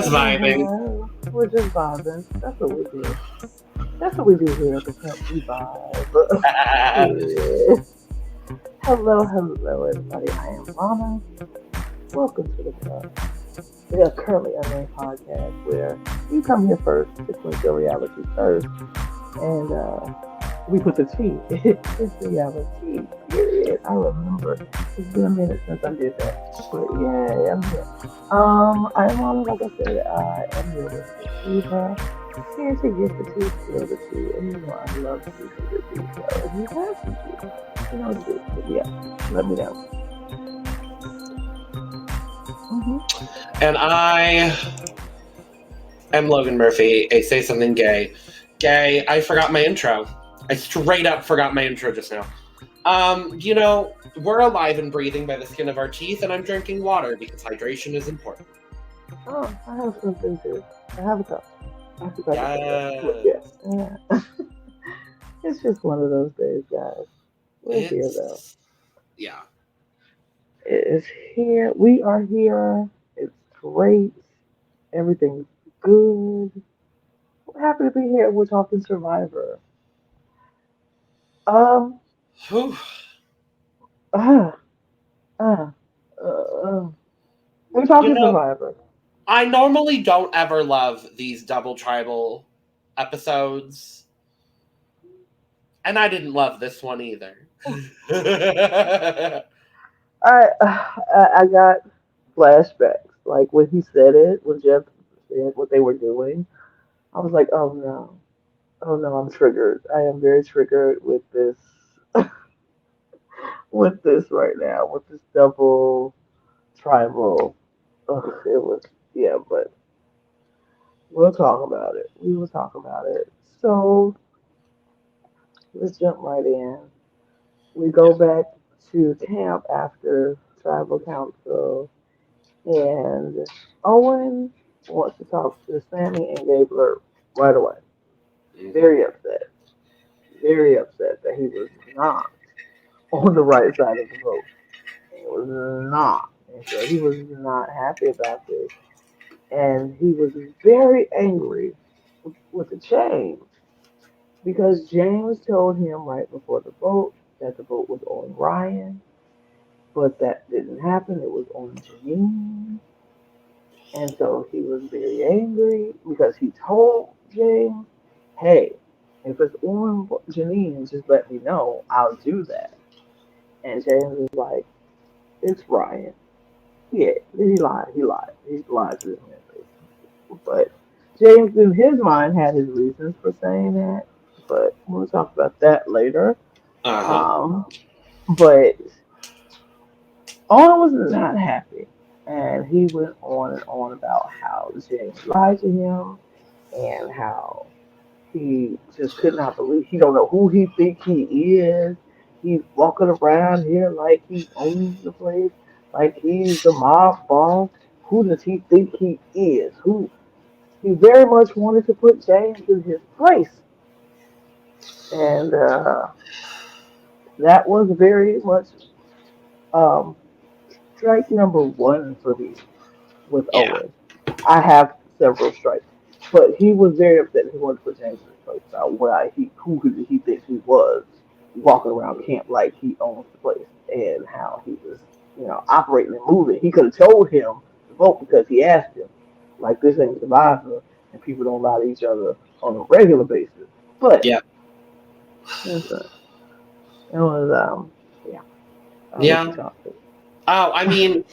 just vibing. We're just vibing. That's what we do. That's what we do here at the camp. We vibe. Yeah. Hello, everybody. I am Rana. Welcome to the club. We are currently Unnamed podcast where you come here first to quench your reality thirst, and we put the tea. It's reality. Period. I remember. It's been a minute since I did that, but yeah, I'm here. I'm on. Like I said, I am your listener, Eva. Here to get the tea, spill the tea, and you know I love to do the tea. So if you have some tea, you know what to do. But yeah, let me know. Mm-hmm. And I am Logan Murphy, a Say Something Gay. Gay, I forgot my intro. I straight up forgot my intro just now. We're alive and breathing by the skin of our teeth, and I'm drinking water because hydration is important. Oh, I have something too. I have a cup. I forgot to say that. But Yes. yeah. It's just one of those days, guys. We're here though. Yeah. It is here. We are here. It's great. Everything's good. We're happy to be here. We're talking Survivor. Um. Whew. Ah. Ah. Uh, we're You talking know, Survivor. I normally don't ever love these double tribal episodes, and I didn't love this one either. I got flashbacks. Like when he said it, when Jeff said what they were doing, I was like, oh no, oh no, I'm triggered. I am very triggered with this right now, with this double tribal. Ugh, it was yeah, but we'll talk about it. We will talk about it. So let's jump right in. We go back to camp after tribal council, and Owen wants to talk to Sammy and Gabler right away. Mhm. Very upset. Very upset that he was not on the right side of the vote. He was not. And so he was not happy about this. And he was very angry with the change because James told him right before the vote that the vote was on Ryan, but that didn't happen. It was on Janine. And so he was very angry because he told James, hey, if it's on Janine, just let me know. I'll do that. And James was like, it's Ryan. Yeah, he lied. He lied. He lied to his face. But James, in his mind, had his reasons for saying that. But we'll talk about that later. Uh-huh. Um, but Owen was not happy. And he went on about how James lied to him and how he just could not believe he don't know who he think he is. He's walking around here like he owns the place, like he's the mob boss. Who does he think he is? Who he very much wanted to put James in his place, and that was very much um, strike number one for me with Yeah. Owen. I have several strikes, but he was very upset. He wanted to put James in his place about why he thinks he was walking around camp like he owns the place and how he was, operating and moving. He could have told him to vote because he asked him. Like this ain't Survivor, and people don't lie to each other on a regular basis. But Yeah. it's, it was yeah. I'll let you Yeah. talk. Oh, I mean,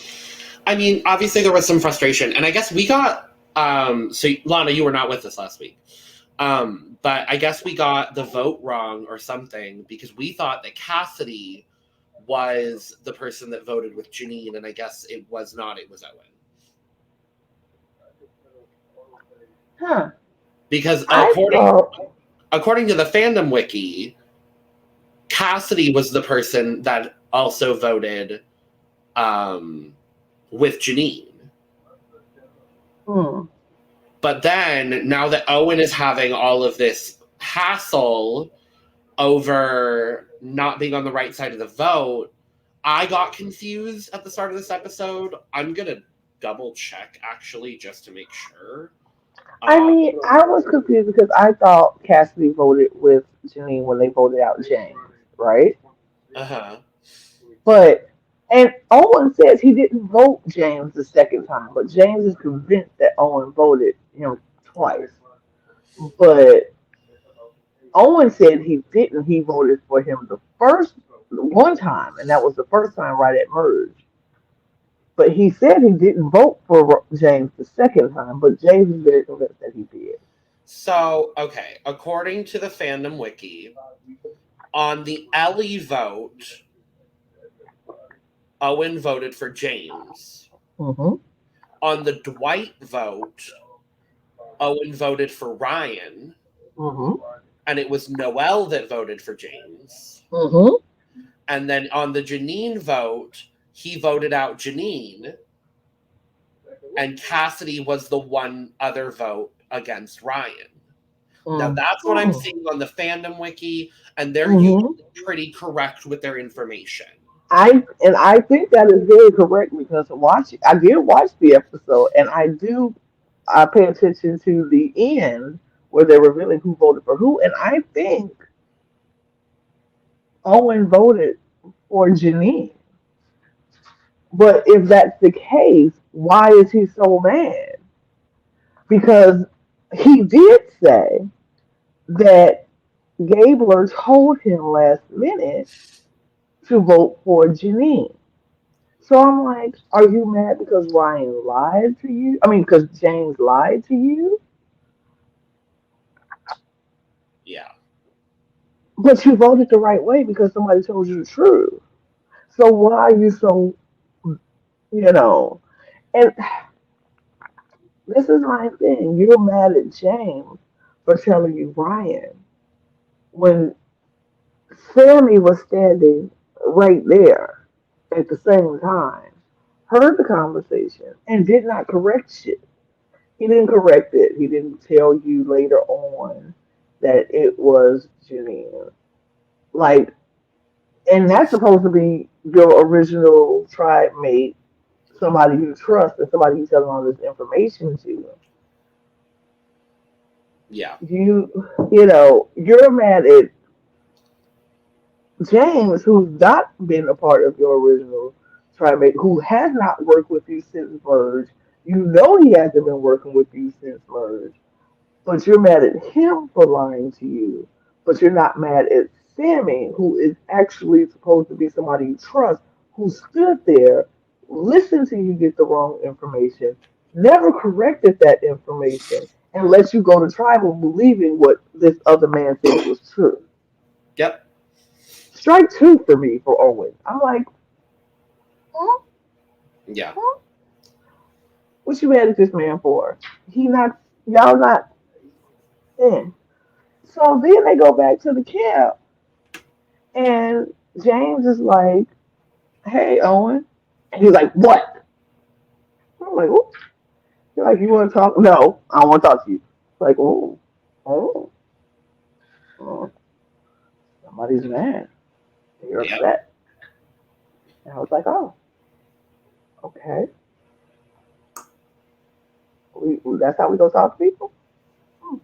obviously there was some frustration, and I guess we got so Lana, you were not with us last week. But I guess we got the vote wrong or something because we thought that Cassidy was the person that voted with Janine, and I guess it was not, it was Owen. Huh? Because I thought. according to the fandom wiki, Cassidy was the person that also voted with Janine. Hmm. But then, now that Owen is having all of this hassle over not being on the right side of the vote, I got confused at the start of this episode. I'm going to double check actually just to make sure. I Uh, mean, I was confused because I thought Cassidy voted with Janine when they voted out James, right? uh-huh. But and Owen says he didn't vote James the second time, but James is convinced that Owen voted him twice. But Owen said he didn't. He voted for him the first one time, and that was the first time right at merge. But he said he didn't vote for James the second time, but James is very convinced that he did. So, okay, according to the fandom wiki, on the Ellie vote, Owen voted for James. Mm-hmm. On the Dwight vote, Owen voted for Ryan, Mm-hmm. and it was Noelle that voted for James. Mm-hmm. And then on the Janine vote, he voted out Janine, and Cassidy was the one other vote against Ryan. Now that's what I'm Mm-hmm. seeing on the fandom wiki, and they're Mm-hmm. usually pretty correct with their information. I think that is very correct because I did watch the episode and I pay attention to the end where they're revealing who voted for who, and I think Owen voted for Janine. But if that's the case, why is he so mad? Because he did say that Gabler told him last minute to vote for Janine. So I'm like, are you mad because Ryan lied to you? I mean, because James lied to you? Yeah. But you voted the right way because somebody told you the truth. So why are you so, you know? And this is my thing. You're mad at James for telling you Ryan when Sammy was standing right there at the same time, heard the conversation, and did not correct it. He didn't correct it. He didn't tell you later on that it was Janine. Like, and that's supposed to be your original tribe mate, somebody you trust, and somebody you telling all this information to. Yeah. You're mad at James, who's not been a part of your original tribe mate, who has not worked with you since merge. You know he hasn't been working with you since merge. But you're mad at him for lying to you. But you're not mad at Sammy, who is actually supposed to be somebody you trust, who stood there, listened to you get the wrong information, never corrected that information, and let you go to tribal believing what this other man said was true. Yep. Strike two for me for Owen. I'm like, huh? Yeah. Huh? What you mad at this man for? He not, y'all not in. So then they go back to the camp. And James is like, hey, Owen. And he's like, what? I'm like, oh. He's like, you want to talk? No, I don't want to talk to you. Like, oh, oh, oh. Somebody's mad. You're Yep. upset. And I was like, oh, okay. That's how we go talk to people? Hmm.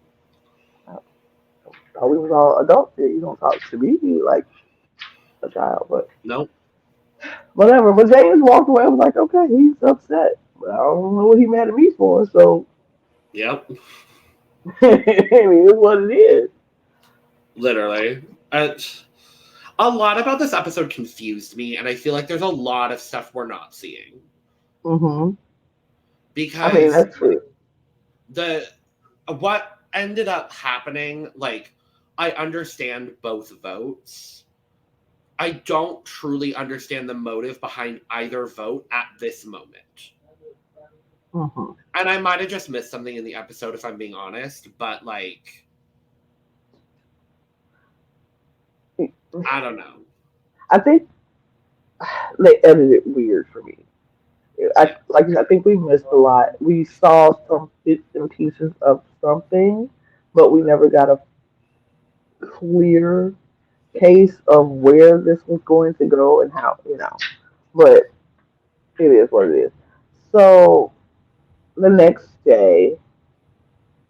I thought we was all adults here. You don't talk to me like a child. But Nope. whatever. But James walked away. I was like, okay, he's upset. But I don't know what he mad at me for. So, Yep. I mean, it's what it is. Literally. A lot about this episode confused me, and I feel like there's a lot of stuff we're not seeing. Mm-hmm. I mean, Because that's true. the what ended up happening, like, I understand both votes. I don't truly understand the motive behind either vote at this moment. Mm-hmm. And I might have just missed something in the episode if I'm being honest, but like, I don't know. I think they edited it weird for me. Yeah. I think we missed a lot. We saw some bits and pieces of something, but we never got a clear case of where this was going to go and how. But it is what it is. So the next day,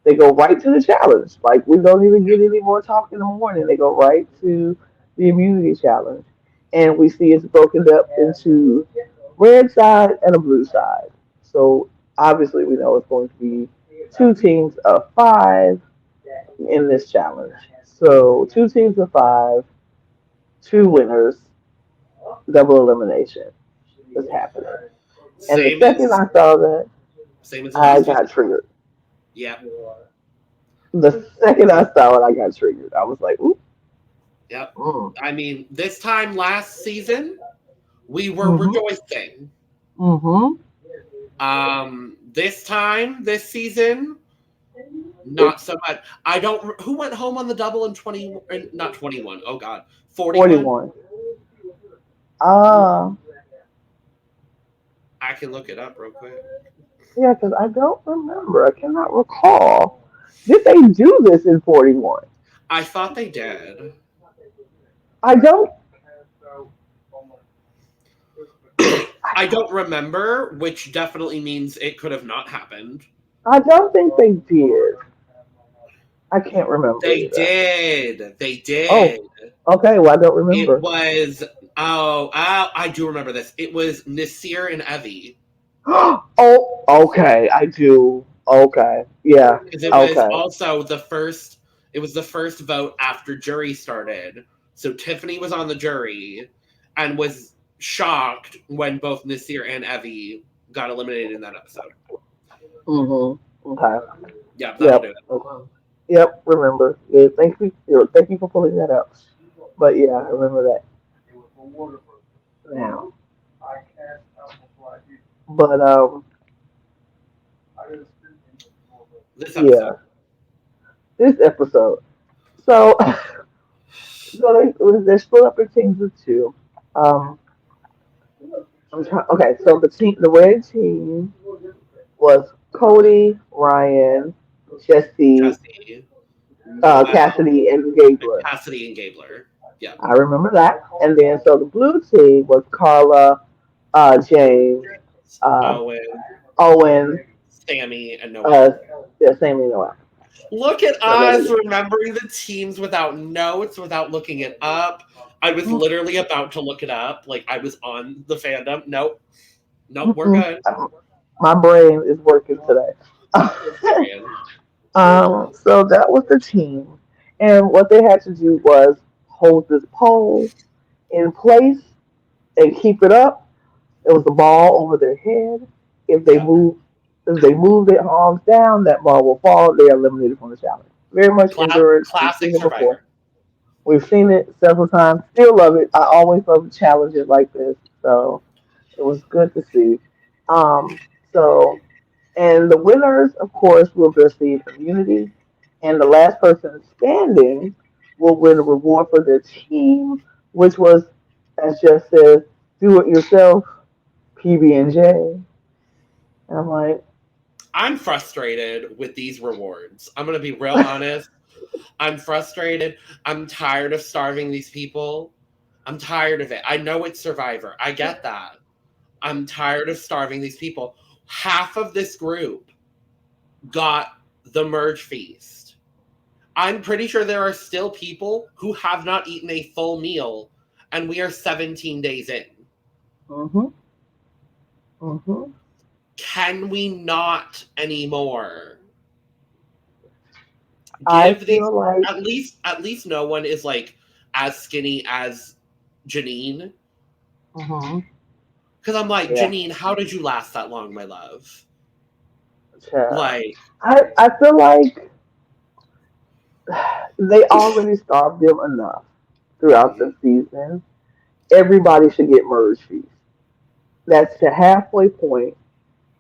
they go right to the challenge. Like we don't even get any more talk in the morning. They go right to the immunity challenge, and we see it's broken up into red side and a blue side. So obviously we know it's going to be two teams of five in this challenge. So two teams of five, two winners, double elimination is happening. And the Same second as I saw that, same as the I last two. got triggered. Yep. The second I saw it, I got triggered. I was like, ooh, Yep. mm, I mean, this time last season, we were mm-hmm, rejoicing. mm-hmm. This time, this season, It's not so much. I don't. Who went home on the double in 20? Not 21. Oh God, 41. 41. Uh, I can look it up real quick. yeah, because I don't remember. I cannot recall. Did they do this in 41? I thought they did. I don't. I don't remember, which definitely means it could have not happened. I don't think they did. I can't remember They either. did. They Oh, did. okay. Well, I don't It remember. was. Oh, I do remember this. It was Nasir and Evie. Oh, okay. I do. Okay. Yeah. Because it was Okay. also the first. It was the first vote after jury started. So Tiffany was on the jury, and was shocked when both Nasir and Evie got eliminated in that episode. Mm-hmm. Okay. Yeah, that'll do Yep. it. Okay. Yep. Remember. Yeah, thank you. Thank you for pulling that up. But yeah, I remember that now. But This episode. yeah, this episode. So they're split up in teams of two. Um, okay, so the red team was Cody, Ryan, Jesse, Jesse, Noel, Cassidy, and and Gabler. Cassidy and Gabler. Yeah. I remember that. And then so the blue team was Carla, James, uh, Owen, Owen, Sammy, and uh, Noel. yeah, Sammy Noel. Look at So there we us go. remembering the teams without notes, without looking it up. I was literally about to look it up. Like I was on the fandom. Nope. Nope, we're Mm-mm. good. My brain is working today. Period. So that was the team. And what they had to do was hold this pole in place and keep it up. It was the ball over their head. If they Yep. move if they move their arms down, that ball will fall. They are eliminated from the challenge. Very much endurance. We've Classic seen it before. Survivor. We've seen it several times. Still love it. I always love challenges like this. So it was good to see. Um, so and the winners, of course, will receive immunity, and the last person standing will win a reward for their team, which was, as Jeff said, do it yourself, PB and J. And I'm like, I'm frustrated with these rewards. I'm gonna be real honest. I'm frustrated. I'm tired of starving these people. I'm tired of it. I know it's Survivor. I get that. I'm tired of starving these people. Half of this group got the merge feast. I'm pretty sure there are still people who have not eaten a full meal, and we are 17 days in. mm-hmm, mm-hmm. Can we not anymore? I Give these feel like, at least no one is like as skinny as Janine. mm-hmm, Because I'm like, yeah, Janine, how did you last that long, my love? child. Like, I feel like they already starved them enough throughout mhm. the season. Everybody should get merge fees. That's the halfway point.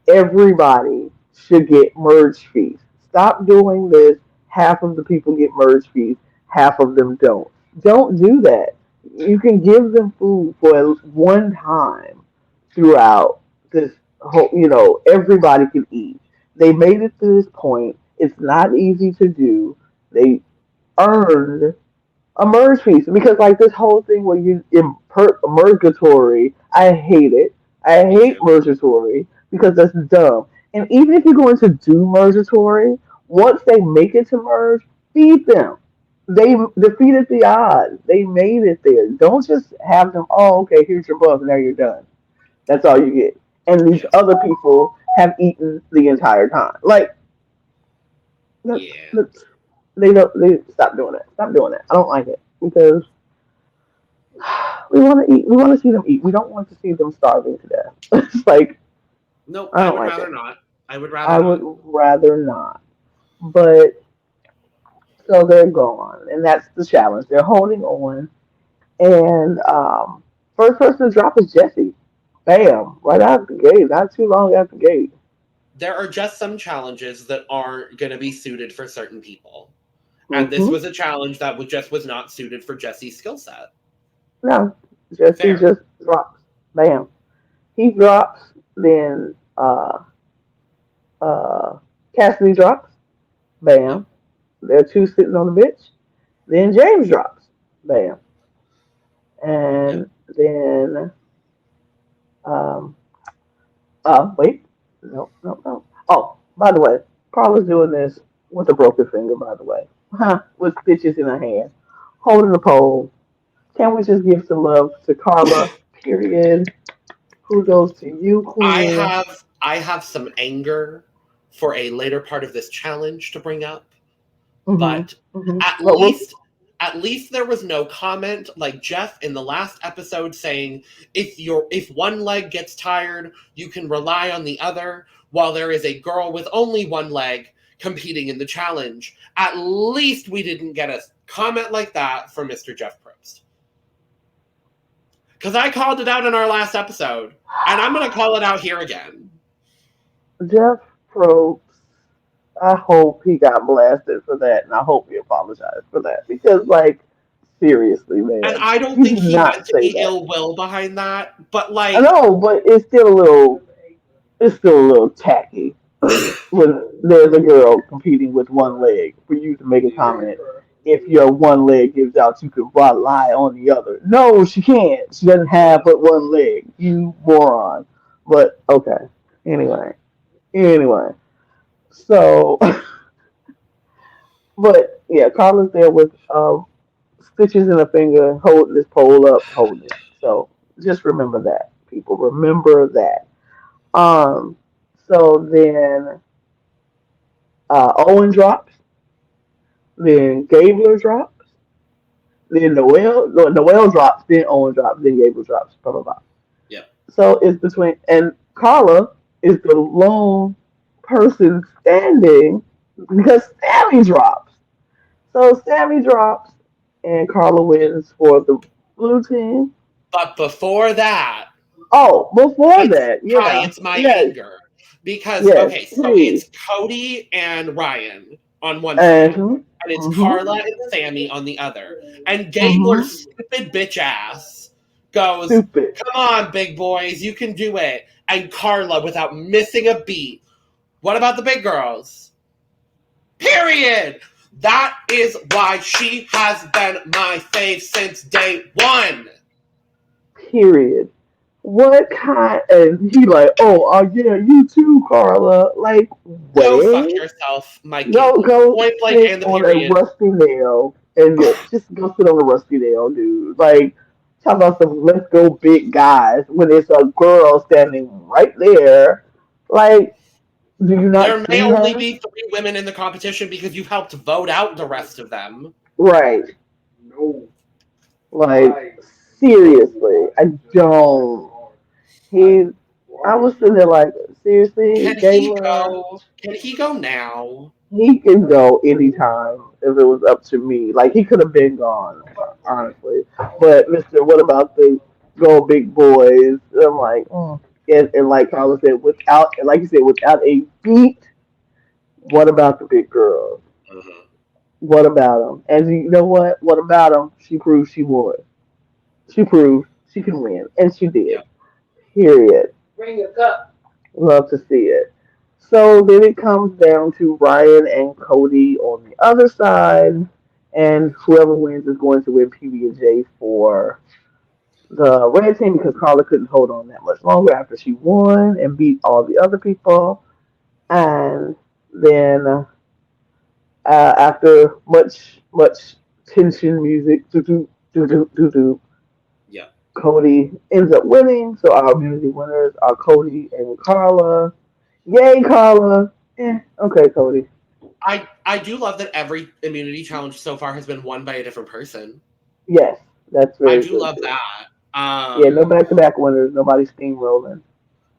Everybody should get merge fees. Stop doing this. Half of the people get merge fees, half of them don't. Don't do that. You can give them food for one time throughout this whole, everybody can eat. They made it to this point. It's not easy to do. They earned a merge piece because like this whole thing where you mergatory, I hate it. I Me hate too. mergatory because that's dumb. And even if you're going to do mergatory, once they make it to merge, feed them. They defeated the odds. They made it there. Don't just have them, oh, okay, here's your buff, now you're done. That's all you get. And these Yes. other people have eaten the entire time. Like, let, Yeah. let, they don't, they stop doing it. Stop doing it. I don't like it because we want to eat. We want to see them eat. We don't want to see them starving to death. It's like, No, I I don't would like rather it. not. I would rather I would not. rather not. But so they're gone, and that's the challenge. They're holding on, and first person to drop is Jesse. Bam! Right out the gate. Not too long out the gate. There are just some challenges that aren't going to be suited for certain people. And this Mm-hmm. was a challenge that just was not suited for Jesse's skill set. No, Jesse Fair. just drops. Bam! He drops. Then uh, Cassidy drops. Yep. Bam! There are two sitting on the bench. Then James drops. Bam! Yep. And then um, wait, no, no, no. Oh, by the way, Carla's doing this with a broken finger. By the way, huh? With stitches in her hand, holding the pole. Can we just give some love to Carla? Period. Who goes to you, Queen? I have some anger for a later part of this challenge to bring up, Mm-hmm. but Mm-hmm. at But we'll, least at least there was no comment like Jeff in the last episode saying if one leg gets tired, you can rely on the other while there is a girl with only one leg competing in the challenge. At least we didn't get a comment like that from Mr. Jeff Probst. Because I called it out in our last episode, and I'm going to call it out here again. Jeff Probst. I hope he got blasted for that, and I hope he apologized for that because, like, seriously, And man, I don't he think did he not meant say any that. ill will behind that, but I like, know, but it's still a little tacky when there's a girl competing with one leg for you to make a comment. If your one leg gives out, you can rely on the other. No, she can't. She doesn't have but one leg. You moron. But okay. Anyway, anyway. So, but yeah, Carla's there with stitches in her finger, holding this pole up, holding it. So just remember that, people. Remember that. Um. So then Owen drops. Then Gabler drops. Then Noel drops. Then Owen drops. Then Gabler drops. Blah blah blah. yeah. So it's between and Carla is the lone person standing because Sammy drops. So Sammy drops and Carla wins for the blue team. But before that, Oh, before it's that, yeah, it's my yes, anger. Because, yes, okay, so please. it's Cody and Ryan on one And side, and it's Carla mm-hmm, and Sammy on the other. And mm-hmm, Gabler's stupid bitch ass goes, stupid. "Come on, big boys, you can do it." And Carla, without missing a beat, "What about the big girls?" Period. That is why she has been my fave since day one. Period. What kind? And he like, oh, yeah, you too, Carla. Like, Go fuck what? yourself, Mike Gable. Go Point blank sit and the on a period. rusty nail and just go sit on a rusty nail, dude. Like, talk about some let's go big guys when it's a girl standing right there. Like, do you not There may see only her? be three women in the competition because you helped vote out the rest of them. Right. Like, seriously, I don't. He, I was sitting there like, seriously, Gayla, Can he go now? he can go anytime if it was up to me. Like, he could have been gone, honestly. But, Mister, what about the go big boys? I'm like, and like Carla said, without, like you said, without a beat, what about the big girls? Uh-huh. What about them? And you know what? What about them? She proved she won. She proved she can win, and she did. Yep. Period. Love to see it. So then it comes down to Ryan and Cody on the other side, and whoever wins is going to win PB&J for the red team because Carla couldn't hold on that much longer after she won and beat all the other people. And then after much tension music, do, Yeah. Cody ends up winning. So our immunity winners are Cody and Carla. Yay, Carla! Okay, Cody. I do love that every immunity challenge so far has been won by a different person. Yes, that's I very do good love too. that. Yeah, no back-to-back winners. Nobody steamrolling.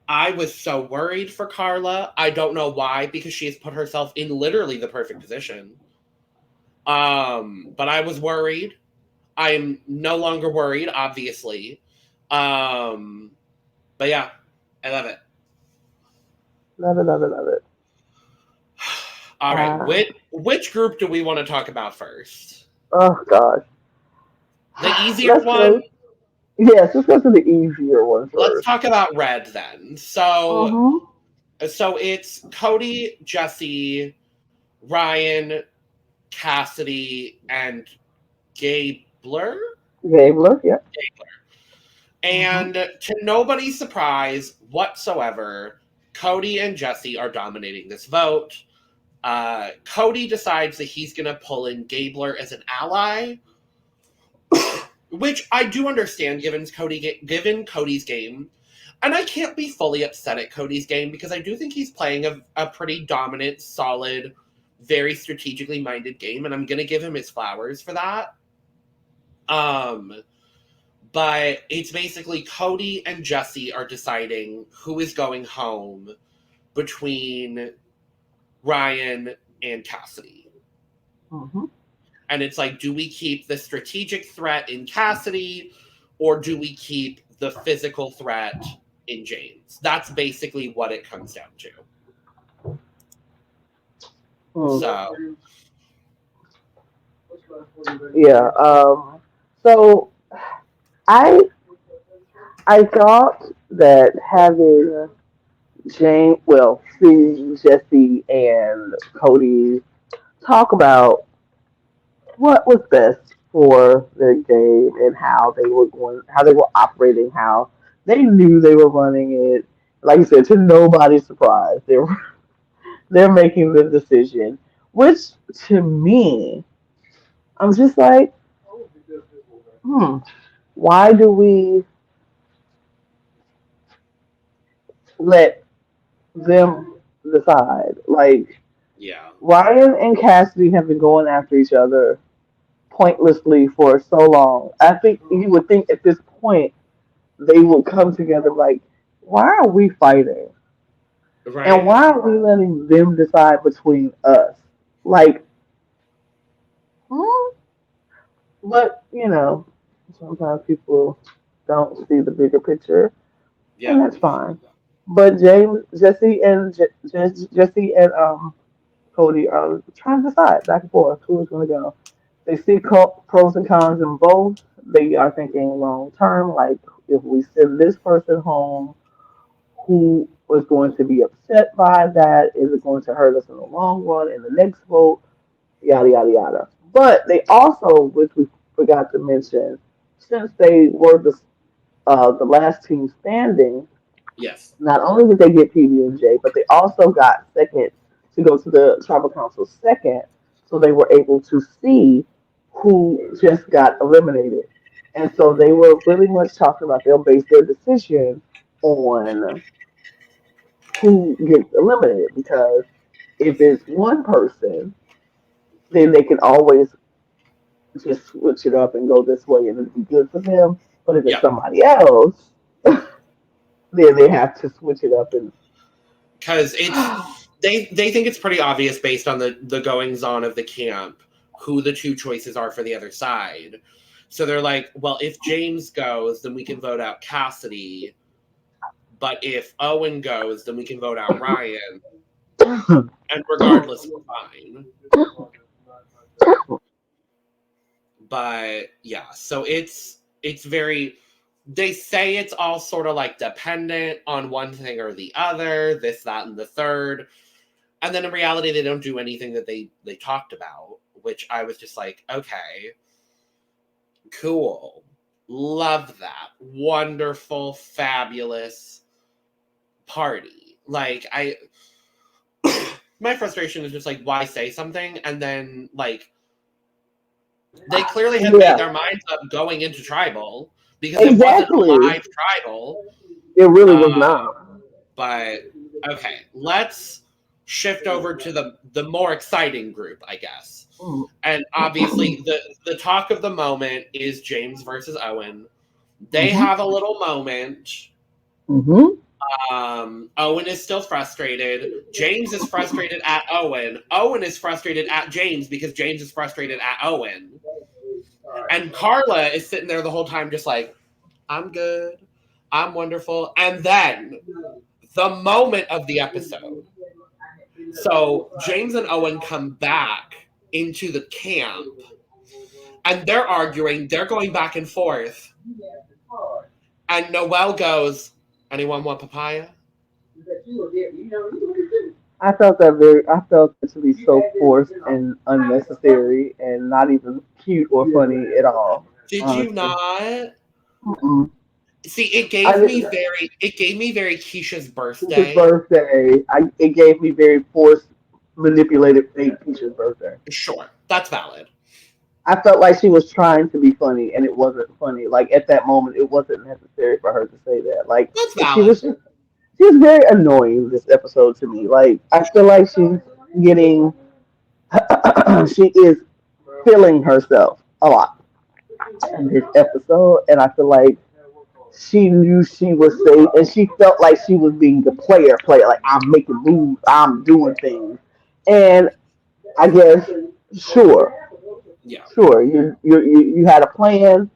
I was so worried for Carla. I don't know why, because she has put herself in literally the perfect position. But I was worried. I am no longer worried, obviously. Um, but yeah, I love it. Love it, love it, love it. All right, Uh, which group do we want to talk about first? oh gosh. The easier Let's one? go. Yes, let's go to the easier one Let's first. talk about red then. So Mm-hmm. it's Cody, Jesse, Ryan, Cassidy, and Gabler. Gabler, yep. Mm-hmm. And to nobody's surprise whatsoever, Cody and Jesse are dominating this vote. Cody decides that he's going to pull in Gabler as an ally, which I do understand given Cody's game. And I can't be fully upset at Cody's game because I do think he's playing a pretty dominant, solid, very strategically minded game, and I'm going to give him his flowers for that. Um, but it's basically Cody and Jesse are deciding who is going home between Ryan and Cassidy. Mm-hmm. And it's like, do we keep the strategic threat in Cassidy or do we keep the physical threat in James? That's basically what it comes down to. So, Yeah. So I I thought that having Jane, well, seeing Jesse and Cody talk about what was best for their game and how they were operating, how they knew they were running it. Like you said, to nobody's surprise, they're making the decision, which to me, I'm just like, hmm, why do we let them decide? Like yeah. Ryan and Cassidy have been going after each other pointlessly for so long. I think you would think at this point they would come together like, why are we fighting? And Right? why are we letting them decide between us? Like, hmm? But, sometimes people don't see the bigger picture, and Yeah. that's fine. But Jesse and Cody are trying to decide back and forth who is going to go. They see pros and cons in both. They are thinking long term, like if we send this person home, who is going to be upset by that? Is it going to hurt us in the long run in the next vote? Yada yada yada. But they also, which we forgot to mention, since they were the last team standing, Yes. not only did they get PB&J, but they also got second to go to the tribal council second, so they were able to see who just got eliminated. And so they were really much talking about they'll base their decision on who gets eliminated because if it's one person, then they can always just switch it up and go this way and it'll be good for them. But if it's Yeah. somebody else, then they have to switch it up and Because they think it's pretty obvious based on the goings on of the camp who the two choices are for the other side. So they're like, well, if James goes, then we can vote out Cassidy. But if Owen goes, then we can vote out Ryan. And regardless, we're fine. But yeah, so it's very, they say it's all sort of like dependent on one thing or the other, this, that, and the third. And then in reality, they don't do anything that they talked about, which I was just like, okay, cool. Love that. Wonderful, fabulous party. Like my frustration is just like, why say something? And then, like, they clearly had made their minds up going into tribal because it wasn't a live tribal. It really was not. But okay, let's shift over to the more exciting group, I guess. And obviously, the talk of the moment is James versus Owen. They have a little moment. Owen is still frustrated. James is frustrated at Owen. Owen is frustrated at James because James is frustrated at Owen. And Carla is sitting there the whole time just like, I'm good. I'm wonderful. And then the moment of the episode. So James and Owen come back into the camp and they're arguing. They're going back and forth. And Noelle goes, anyone want papaya? I felt it to be so forced and unnecessary and not even cute or funny at all. Did honestly. you not? Mm-mm. See, it gave me very Keisha's birthday. It gave me very forced, manipulated fake Keisha's birthday. Sure, that's valid. I felt like she was trying to be funny and it wasn't funny. Like at that moment, it wasn't necessary for her to say that. Like That's she valid. was very annoying this episode to me. Like I feel like she's getting she is feeling herself a lot in this episode, and I feel like she knew she was safe, and she felt like she was being the player. Like I'm making moves, I'm doing things, and I guess sure, Yeah. sure, you had a plan,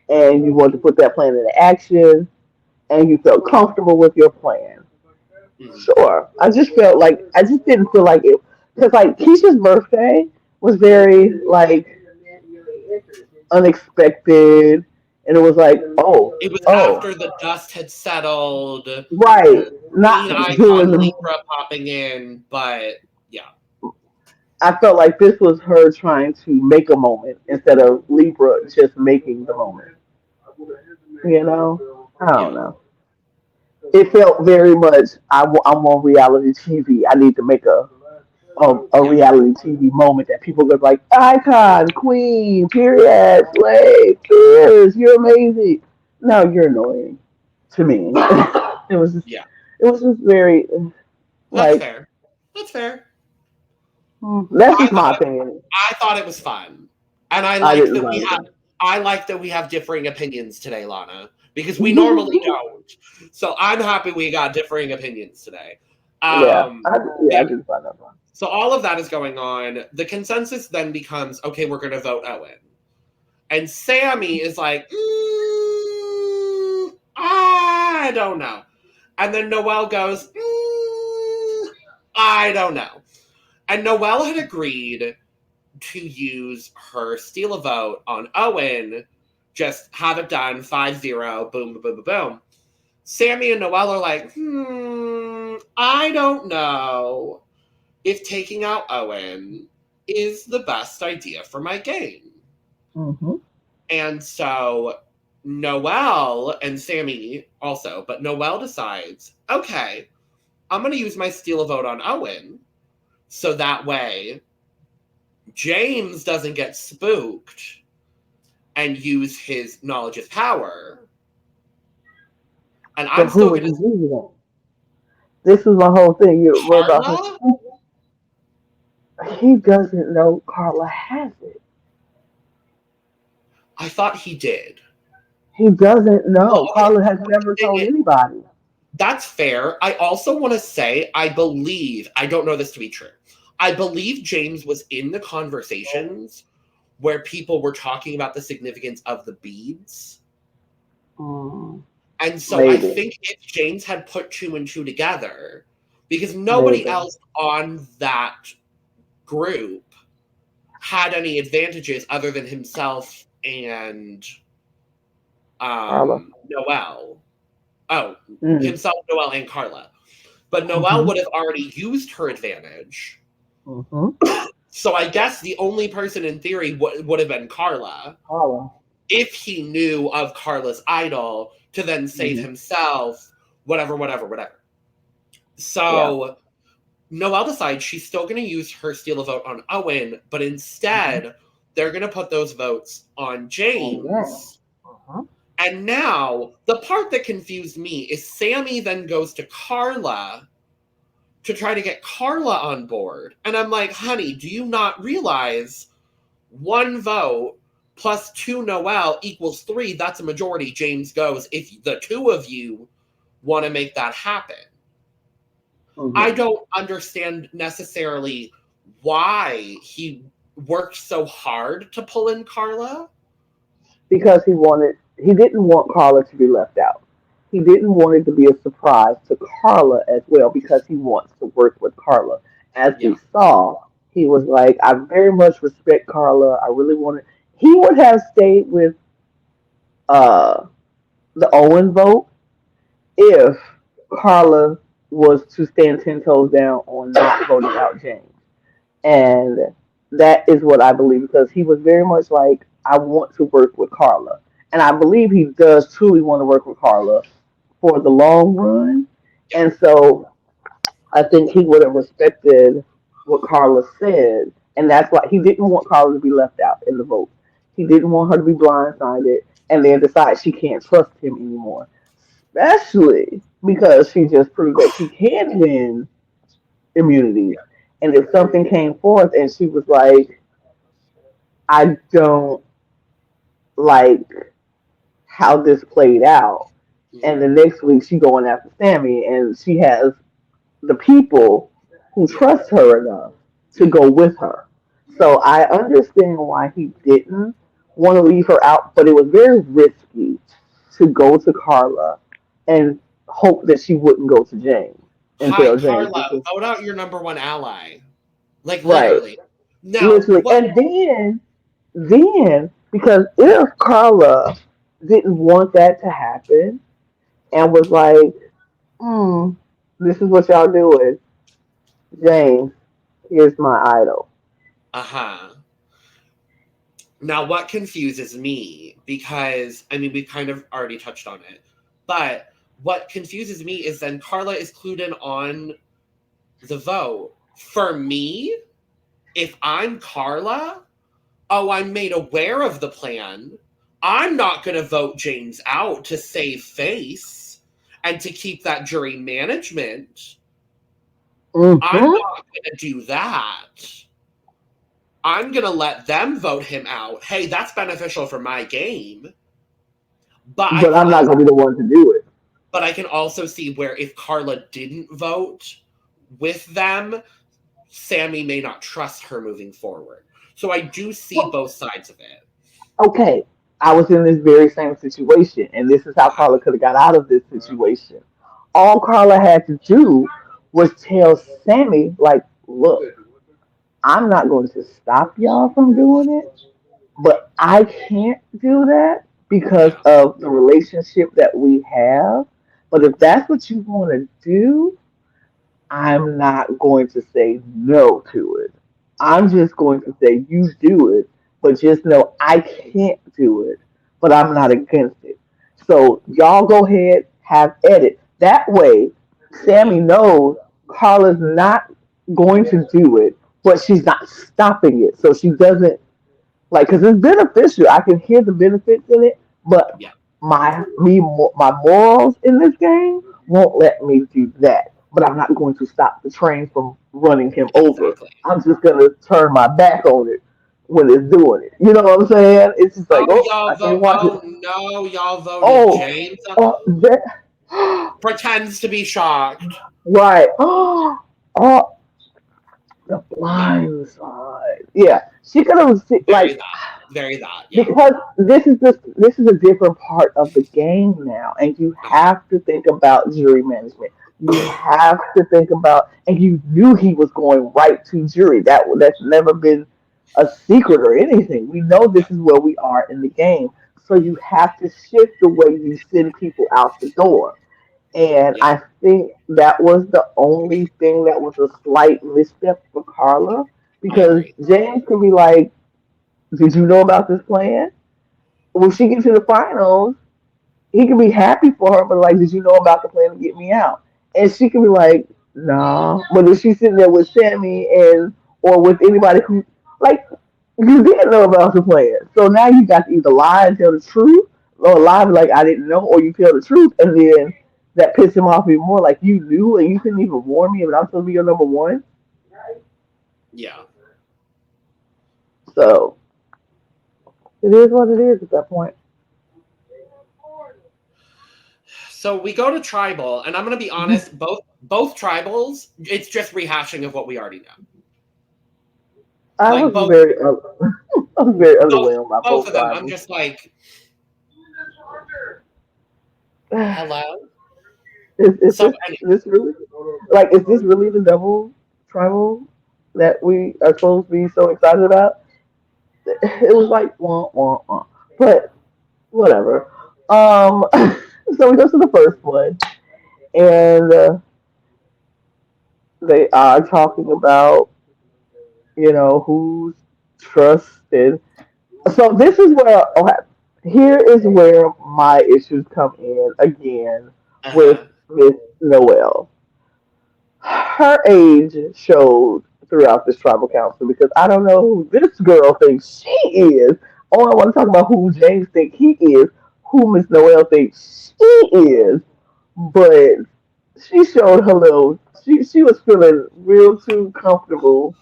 and you wanted to put that plan into action, and you felt comfortable with your plan. Sure, I just didn't feel like it because like Keisha's birthday was very like unexpected, and it was like, It was oh, after the dust had settled. right, not Green during icon the. Libra popping in, but yeah. I felt like this was her trying to make a moment instead of Libra just making the moment. You know, I don't Yeah. know. It felt very much. I'm on reality TV. I need to make a Yeah. reality TV moment that people go like icon, queen, period, slave, cheers, you're amazing. No, you're annoying to me. it was just, Yeah. it was just very That's like fair. That's fair. that's I just my thought it, opinion. I thought it was fun. And I didn't like it. I like that we have differing opinions today, Lana, because we normally don't. So I'm happy we got differing opinions today. Yeah, I Yeah. didn't find that fun. So all of that is going on. The consensus then becomes, okay, we're going to vote Owen. And Sammy is like, I don't know. And then Noelle goes, I don't know. And Noelle had agreed to use her steal a vote on Owen, just have it done, 5-0, boom, boom, boom, boom, boom. Sammy and Noelle are like, I don't know if taking out Owen is the best idea for my game. Mm-hmm. And so Noelle and Sammy also, but Noelle decides, okay, I'm going to use my steal a vote on Owen so that way James doesn't get spooked and use his knowledge as power. And But I'm who still would going you to. do that? This is my whole thing. You're worried about him. Carla? He doesn't know Carla has it. I thought he did. He doesn't Well, know. okay, Carla has never told anybody. that's fair. I also want to say, I don't know this to be true. I believe James was in the conversations where people were talking about the significance of the beads. And so Maybe. I think if James had put 2 and 2 together, because nobody else on that group had any advantages other than himself and Noelle. Oh, himself, Noelle, and Carla. But Noelle would have already used her advantage. So I guess the only person in theory would have been Carla. If he knew of Carla's idol to then save himself, whatever. So Noelle decides she's still going to use her steal a vote on Owen, but Mm-hmm. instead they're going to put those votes on On that. James. Uh-huh. And now the part that confused me is Sammy then goes to Carla to try to get Carla on board. And I'm like, honey, do you not realize one vote plus two Noelle equals three? That's a majority. James goes. If the two of you want to make that happen, I Mm-hmm. don't understand necessarily why he worked so hard to pull in Carla. Because he didn't want Carla to be left out. He didn't want it to be a surprise to Carla as well because he wants to work with Carla. As we Yeah. saw, he was like, I very much respect Carla. I really wanted. He would have stayed with uh, the Owen vote if Carla was to stand 10 toes down on not voting out James. And that is what I believe because he was very much like, I want to work with Carla. And I believe he does truly want to work with Carla for the long run. Yeah. And so I think he would have respected what Carla said. And that's why he didn't want Carla to be left out in the vote. He didn't want her to be blindsided and then decide she can't trust him anymore. Especially because she just proved that she can win immunities. And if something came forth and she was like, I don't like how this played out, and the Mhm. next week she going after Sammy and she has the people who Yeah. trust her enough to Yeah. go with her. So I understand why he didn't want to leave her out, but it was very risky to go to Carla and hope that she wouldn't go to James and Hi, tell James Carla. because Vote out your number one ally. Like right, literally. Now, literally, what? and then because if Carla didn't want that to happen and was like, hmm, this is what y'all doing, James, here's my idol. Uh huh. Now, what confuses me, because I mean, we've kind of already touched on it, but what confuses me is then Carla is clued in on the vote. For me, if I'm Carla, oh, I'm made aware of the plan. I'm not going to vote James out to save face and to keep that jury management. I'm Mm-hmm. not going to do that. I'm going to let them vote him out. Hey, that's beneficial for my game. But I But can I'm not also gonna be the one to do it. but I can also see where if Carla didn't vote with them, Sammy may not trust her moving forward. So I do see Well, both sides of it. okay, I was in this very same situation, and this is how Uh-huh. Carla could have got out of this situation. All Carla had to do was tell Sammy, like, look, I'm not going to stop y'all from doing it, but I can't do that because Yeah. of the relationship that we have. But if that's what you want to do, I'm not going to say no to it. I'm Yeah. just going to say you do it, but just know I can't do it, but I'm not against it. So y'all go ahead, have edit. That way, Yeah. Sammy knows Carla's not going to do it, but she's not stopping it. So she doesn't like because it's beneficial. I can hear the benefits in it, but Yeah. my morals in this game won't let me do that. But I'm not going to stop the train from running him over. Exactly. I'm just gonna turn my back on it when it's doing it. You know what I'm saying? It's just like, Oh, oh, I y'all can't vote. watch it. Oh no, y'all voted Oh, James. that, Pretends to be shocked. right. Oh, the Yeah. blind side. Yeah, she could have Very like that. Very that. Yeah. because this is a different part of the game now, and you have to think about jury management. You have to think about, and you knew he was going right to jury. That's never been a secret or anything. We know Yeah. this is where we are in the game, so you have to shift the way you send people out the door. And Yeah. I think that was the only thing that was a slight misstep for Carla I because agree. James could be like, "Did you know about this plan?" When she gets to the finals, he can be happy for her, but like, did you know about the plan to get me out? And she can be like, Nah. But if she's sitting there with Sammy and or with anybody who like you didn't know about the plan. So now you got to either lie and tell the truth or lie like I didn't know or you tell the truth and then that pissed him off even more. Like you knew and you couldn't even warn me, but I'm supposed to be your number one. Yeah. So it is what it is at that point. So we go to tribal, and I'm gonna be honest, both tribals, it's just rehashing of what we already know. I Like was both very, I was very both underwhelmed by both both of them. I'm tribals. just like, hello. Is So this really like is this really the double tribal that we are supposed to be so excited about? It was like wah wah wah, but whatever. Um, so we go to the first one, and they are talking about who's trusted. So this is where okay, here is where my issues come in again with uh-huh. Miss Noel. Her age showed throughout this tribal council because I don't know who this girl thinks she is. Oh, I want to talk about who James thinks he is, who Miss Noel thinks she is, but she showed her little. She was feeling real too comfortable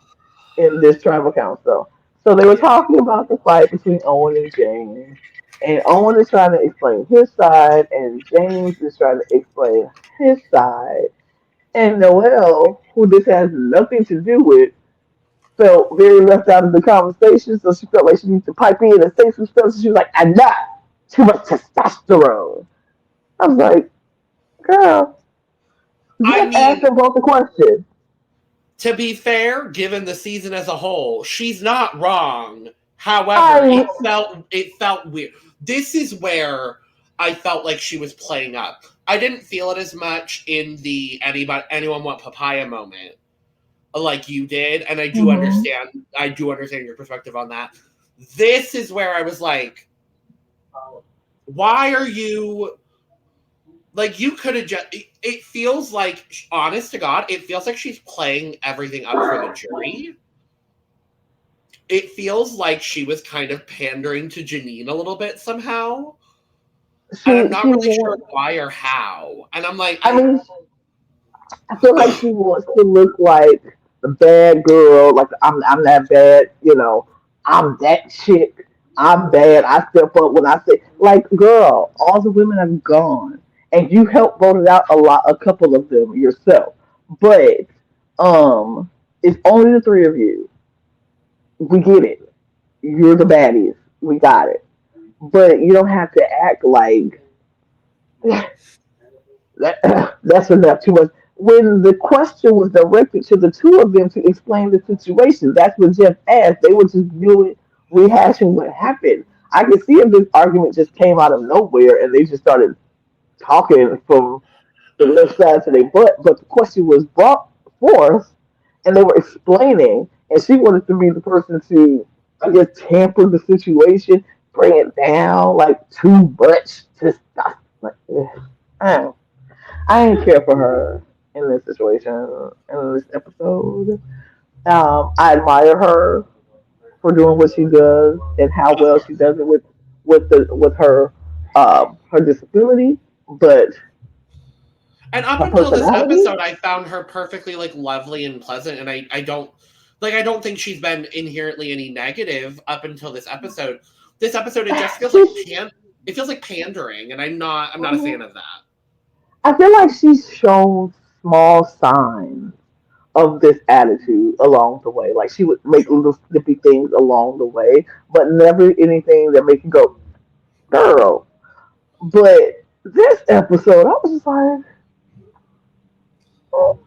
in this tribal council. So they were Yeah. talking about the fight between Owen and James. And Owen is trying to explain his side, and James is trying to explain his side. And Noelle, who this has nothing to do with, felt very left out of the conversation. So she felt like she needs to pipe in and say some stuff. So she was like, "I'm not too much testosterone." I was like, "Girl, I just ask mean, them both a question." to be fair, given the season as a whole, she's not wrong. However, I it felt weird. This is where I felt like she was playing up. I didn't feel it as much in the anyone want papaya moment like you did, and mhm. I do understand your perspective on that. This is where I was like, why are you like you could have just it feels like honest to God, it feels like she's playing everything up for the jury. It feels like she was kind of pandering to Janine a little bit somehow. And I'm not She really sure wants. why or how. And I'm like, I mean, I feel like she wants to look like the bad girl. Like I'm that bad. I'm that chick. I'm bad. I step up when I say, like, girl, all the women are gone, and you helped vote out a couple of them yourself. But it's only the three of you. We get it. You're the baddies. We got it. But you don't have to act like that's enough too much. When the question was directed to the two of them to explain the situation, that's what Jeff asked. They were just doing rehashing what happened. I can see if this argument just came out of nowhere and they just started talking from the left side to their butt, but the question was brought forth and they were explaining, and she wanted to be the person to, I guess, tamper the situation, bring it down like too much to stop. Like, ugh. I didn't care for her in this situation, in this episode. I admire her for doing what she does and how well she does it with her disability, but and up her until this personality. episode, I found her perfectly like lovely and pleasant, and I don't think she's been inherently any negative up until this episode. This episode, it just feels like She's, it feels like pandering, and I'm not a fan of that. I feel like she's shown small signs of this attitude along the way. Like she would make little snippy things along the way, but never anything that make you go, girl. But this episode, I was just like, oh,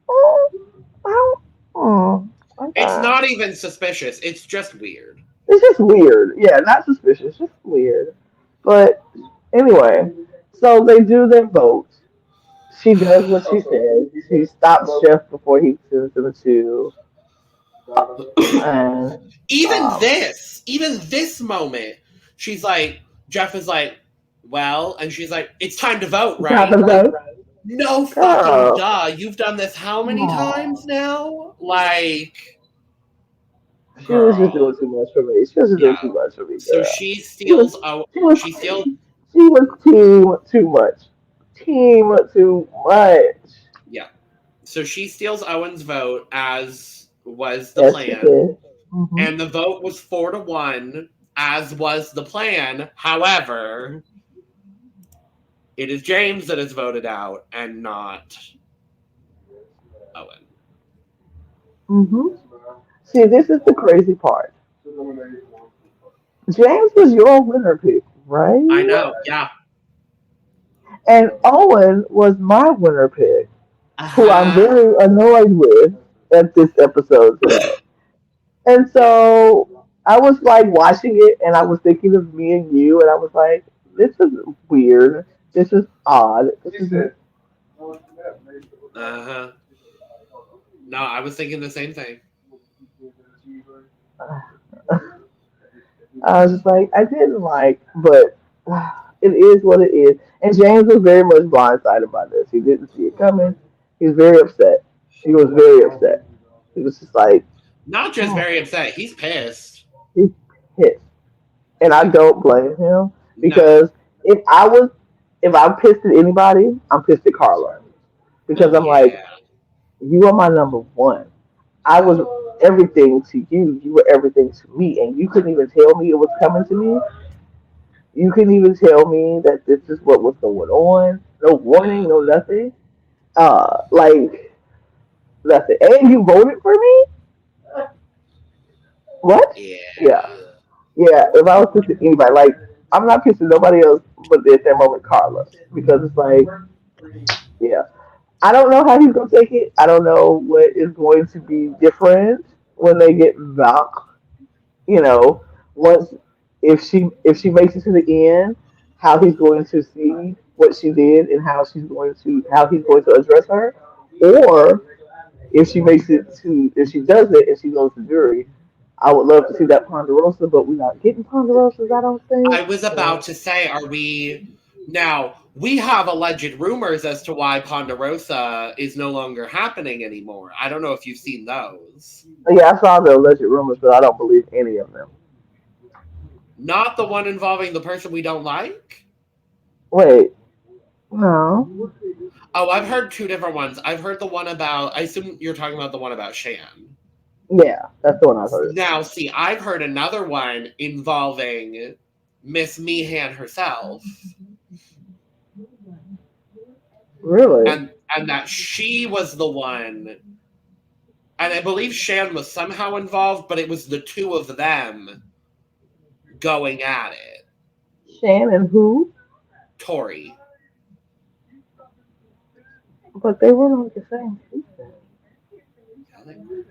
oh, oh, oh, It's okay. not even suspicious. It's just weird. It's just weird. Yeah, not suspicious, just weird. But anyway, so they do their vote. She does what she says. She stops Jeff before he sends them to, and um, Even this moment, she's like, Jeff is like, well, and she's like, it's time to vote, top right? of the Like, vote. No fucking Girl. duh. You've done this how many times Oh, now? Like, she was just doing girl. too much for me. She was just doing Yeah. too much for me, So girl. she She was, steals. Oh, she was, she steals. she was team too much. Team too much. Yeah. So she steals Owen's vote, as was the Yes, she plan, did. Hmm. and the vote was 4-1, as was the plan. However, it is James that is voted out, and not Owen. Hmm. See, this is the crazy part. James was your winner pick, I right? know. Yeah. And Owen was my winner pick, Uh who I'm huh. very annoyed with at this episode today. And so I was like watching it and I was thinking of me and you and I was like, this is weird. This is odd. This is Uh huh. No, I was thinking the same thing. I was just like, I didn't like, but it is what it is. And James was very much blindsided by this. He didn't see it coming. He was very upset. He was very upset. He was just like, Not just oh, very upset. He's pissed. he's pissed. And I Yeah. don't blame him No. because if I was, if I'm pissed at anybody, I'm pissed at Carla because Oh I'm like, yeah. you are my number one. I was everything to you. You were everything to me, and you couldn't even tell me it was coming to me. You couldn't even tell me that this is what was going on. No warning, no Uh, nothing. Like nothing. And you voted for me? What? Yeah, yeah. yeah. If I was pissing anybody, like I'm not pissing nobody else, but at that moment, Carla, because it's like, yeah, I don't know how he's gonna take it. I don't know what is going to be different when they get back. You know, once if she makes it to the end, how he's going to see what she did and how he's going to address her, or if she does it and she goes to jury, I would love to see that Ponderosa, but we're not getting Ponderosas, I don't think. I was about So to say, are we now? We have alleged rumors as to why Ponderosa is no longer happening anymore. I don't know if you've seen those. yeah, I saw the alleged rumors, but I don't believe any of them. Not the one involving the person we don't like. Wait, no, Oh, I've heard two different ones. I've heard the one about. I assume you're talking about the one about Shan. yeah, that's the one I've heard. Now, see, I've heard another one involving Miss Meehan herself, Really, and that she was the one, and I believe Shan was somehow involved, but it was the two of them going at it. Shannon who? Tori. But they were like the same season. Yeah, they were.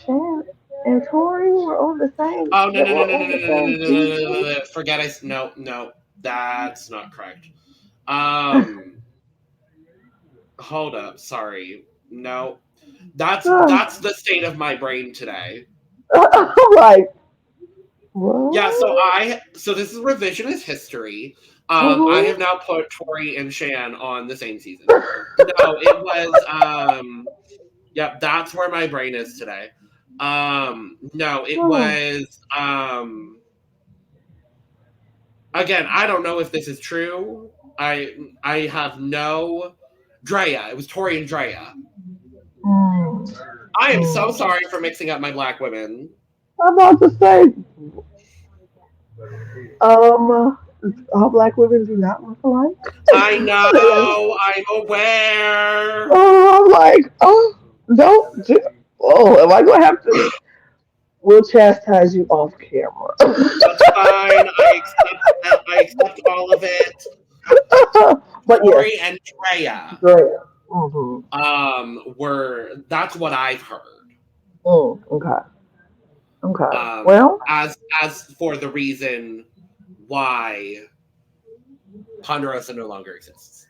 Shan and Tori were on the same. Oh no They no no were no no on no the no same no no no no season. no! No. Forget I. No no, that's not correct. Um, hold up. Sorry. No, that's the state of my brain today. I'm like, Yeah, so what? so this is revisionist history. I Mm-hmm. have now put Tori and Shan on the same season. No, it was yep, that's where my brain is today. No, it Oh, was again, I don't know if this is true. I have no Drea. It was Tori and Drea. mm, I am so mm. sorry for mixing up my black women. I'm about to say, um, all black women do not look alike. I know, I'm aware. Oh, I'm like, oh, don't do. Oh, am I gonna have to? We'll chastise you off camera. That's fine. I accept that. I accept all of it. But yes, Tori and Drea great. Mm-hmm. were that's what I've heard. Okay. Okay. Um Well, as for the reason why Ponderosa no longer exists.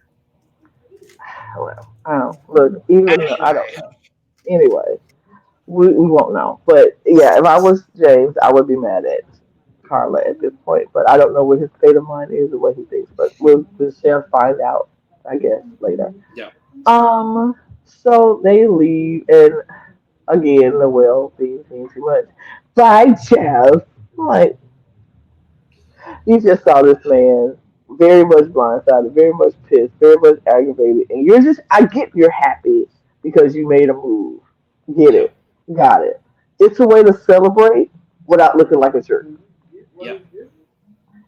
look, even I don't Anyway, know. Anyway, we won't know. But yeah, if I was James, I would be mad at Carla at this point. But I don't know what his state of mind is or what he thinks. But we shall find out. I guess later. Yeah. So they leave, and again, the well being too much. Bye, Jeff. Like, you just saw this man very much blindsided, very much pissed, very much aggravated, and you're just, I get you're happy because you made a move. Get Yeah. it. Got it. It's a way to celebrate without looking like a jerk. Yeah.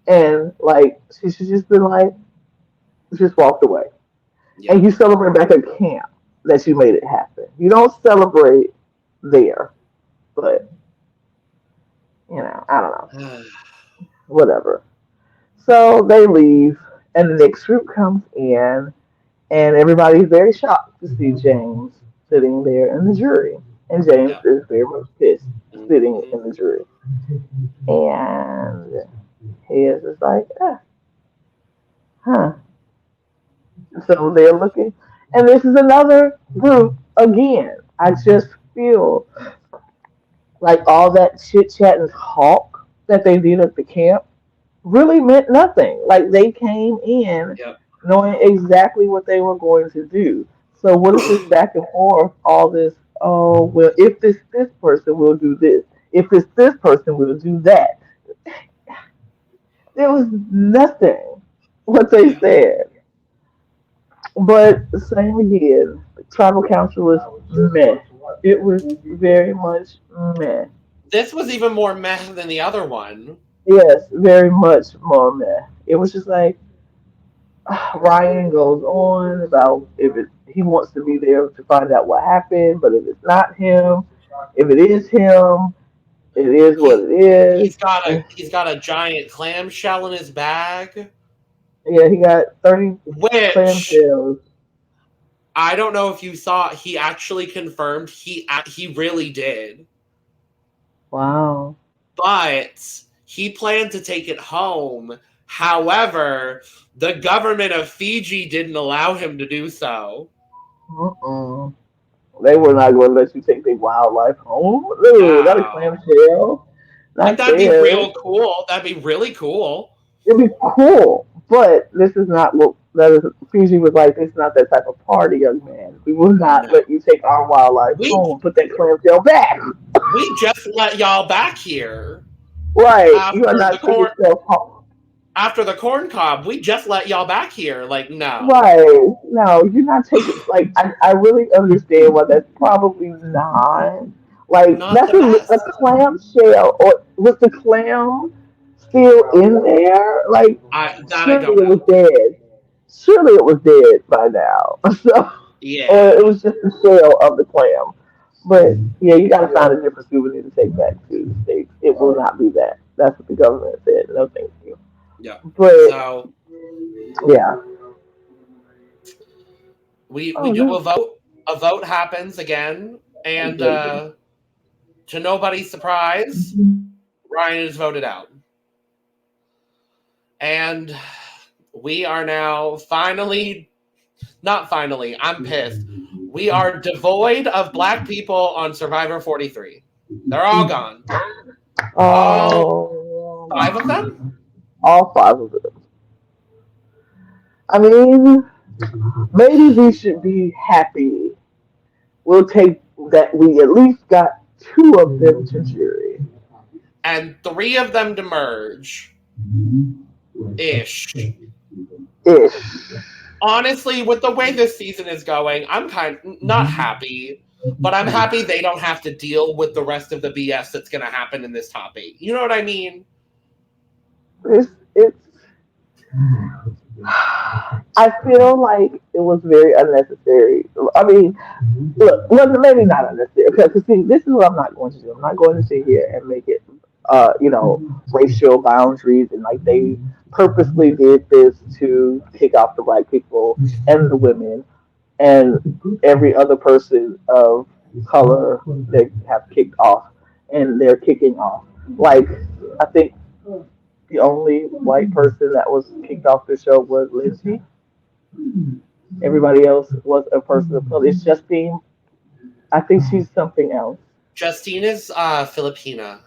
And, like, she should just been like, just walked away. Yeah. And you celebrate back at camp that you made it happen. You don't celebrate there, but, I don't know. Whatever. So they leave, and the next group comes in, and everybody's very shocked to see James sitting there in the jury. And James Yeah. is very much pissed sitting Hmm. in the jury. And he is just like, huh. So they're looking, and this is another group again. I just feel like all that chit chat and talk that they did at the camp really meant nothing. Like they came in Yeah. knowing exactly what they were going to do. So what is this back and forth? All this, oh well, if this person will do this, if this person will do that. There was nothing what they Yeah. said. But same again, tribal council was meh. It was very much meh. This was even more meh than the other one. Yes, very much more meh. It was just like Ryan goes on about if he wants to be there to find out what happened, but if it's not him, if it is him, it is what He it is. he's got a giant clamshell in his bag, Yeah, he got 30 which clamshells. I don't know if you saw. He actually confirmed he really did, Wow. but he planned to take it home. However, the government of Fiji didn't allow him to do so. Uh-uh. They were not going to let you take the wildlife home. No, not a No, clamshell. like Not that'd be there. real cool. That'd be really cool. It'd be cool, but this is not what that is. Fiji was like, it's not that type of party, young man. We will not No, let you take our wildlife we home. Put that clamshell back. we just let y'all back here Right. You are after the not taking corn yourself home. after the corn cob. We just let y'all back here. Like no, Right. No, you're not taking, like, I really understand why that's probably not. Like, not that's the a best. clam shell. Or was the clam still in there? Like, I surely don't it was know. dead. Surely it was dead by now. So, or it Yeah, was just the shell of the clam. But yeah, you got to find a different souvenir to take back to the States. It will not be that. That's what the government said. No, thank you. yeah. But So yeah. we Oh, do no. a vote. A vote happens again, and to nobody's surprise, Ryan is voted out. And we are now finally, not finally, I'm pissed. We are devoid of black people on Survivor 43. They're all gone. All five of Oh, them? all five of them. I mean, maybe we should be happy. We'll take that we at least got two of them to jury. And three of them to merge. Ish. Ish. Honestly, with the way this season is going, I'm kind not happy, but I'm happy they don't have to deal with the rest of the BS that's going to happen in this top eight. You know what I mean? It's I feel like it was very unnecessary. I mean, look, well, maybe not unnecessary. Because see, this is what I'm not going to do. I'm not going to sit here and make it, racial boundaries and like they purposely did this to kick off the black people and the women and every other person of color they have kicked off and they're kicking off. Like, I think the only white person that was kicked off the show was Lindsay. Everybody else was a person of color. It's Justine. I think she's something else. Justine is Filipina.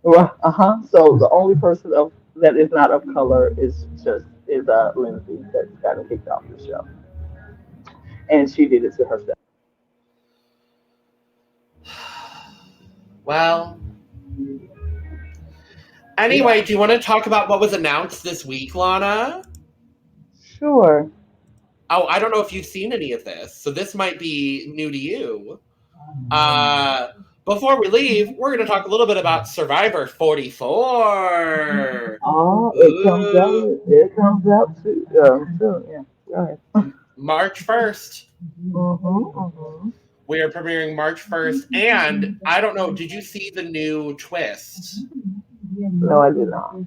Uh huh. So the only person of that is not of color is just. is Lindsay that's gotten kicked off the show, and she did it to herself. Well, anyway, do you want to talk about what was announced this week, Lana? Sure. Oh, I don't know if you've seen any of this, so this might be new to you. Before we leave, we're going to talk a little bit about Survivor 44. Oh, it comes out. It comes out soon. Yeah. Go ahead. March 1st. Mm-hmm. We are premiering March 1st. And I don't know, did you see the new twist? No, I did not.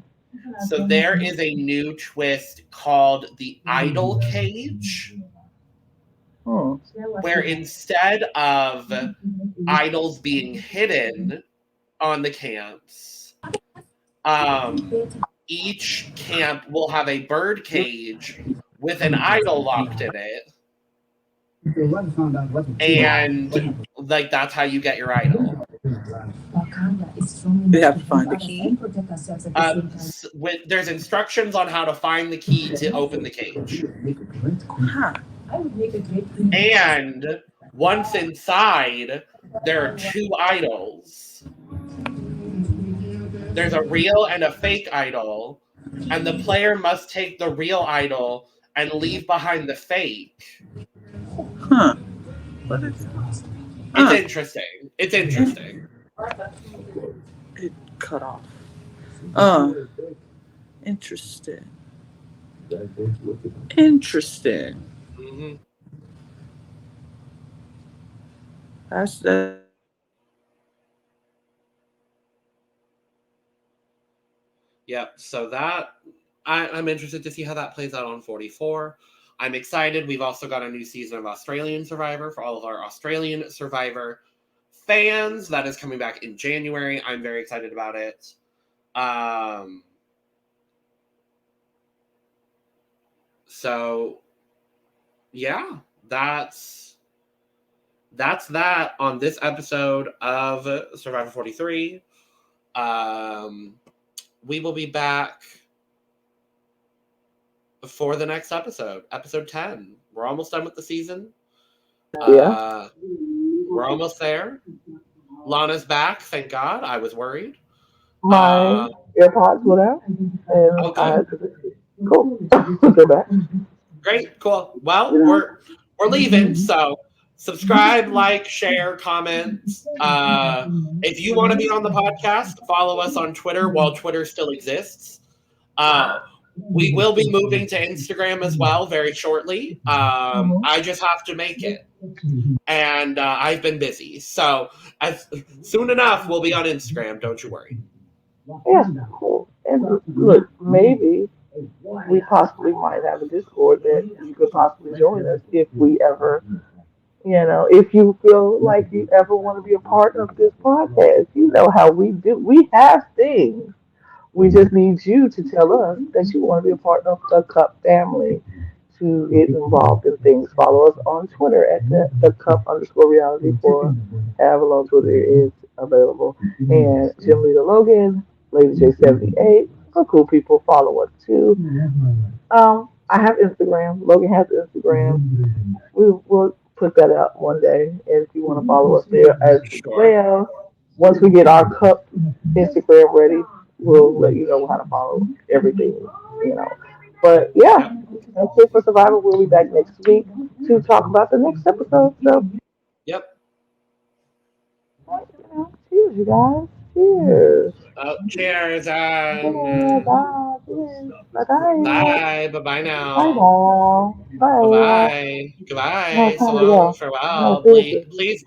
So there is a new twist called the Idol Cage, where instead of idols being hidden on the camps, each camp will have a bird cage with an idol locked in it. And like that's how you get your idol. You have to find the key. There's instructions on how to find the key to open the cage. Huh. And once inside, there are two idols. There's a real and a fake idol, and the player must take the real idol and leave behind the fake. Huh. It's interesting. It's interesting. It cut off. Interesting. Interesting. Mm-hmm. That's that. Yep. So that I'm interested to see how that plays out on 44. I'm excited. We've also got a new season of Australian Survivor for all of our Australian Survivor fans. That is coming back in January. I'm very excited about it. So yeah, that's that on this episode of Survivor 43. We will be back for the next episode, episode 10. We're almost done with the season. Yeah. We're almost there. Lana's back, thank God. I was worried. My AirPods went out, and okay. Cool. They're back. Great, cool. Well, we're leaving, so subscribe, like, share, comment. If you want to be on the podcast, follow us on Twitter while Twitter still exists. We will be moving to Instagram as well very shortly. I just have to make it. And I've been busy. So soon enough, we'll be on Instagram. Don't you worry. Yeah, cool. And look, maybe we possibly might have a Discord that you could possibly join us if we ever, if you feel like you ever want to be a part of this podcast. You know how we do. We have things. We just need you to tell us that you want to be a part of the Cup family to get involved in things. Follow us on Twitter at the Cup_reality for however long Twitter is available. And Jim Leader Logan, Lady J78, so cool people follow us too. I have Instagram. Logan has Instagram. We'll put that out one day. And if you want to follow us there as well, once we get our Cup Instagram ready, we'll let you know how to follow everything, But yeah, that's it for Survivor. We'll be back next week to talk about the next episode. So, yep. Cheers, you guys. Cheers. Cheers. Bye. Cheers. Bye. Bye. Bye-bye now. Bye. Bye-bye. Goodbye. So long. Farewell. Please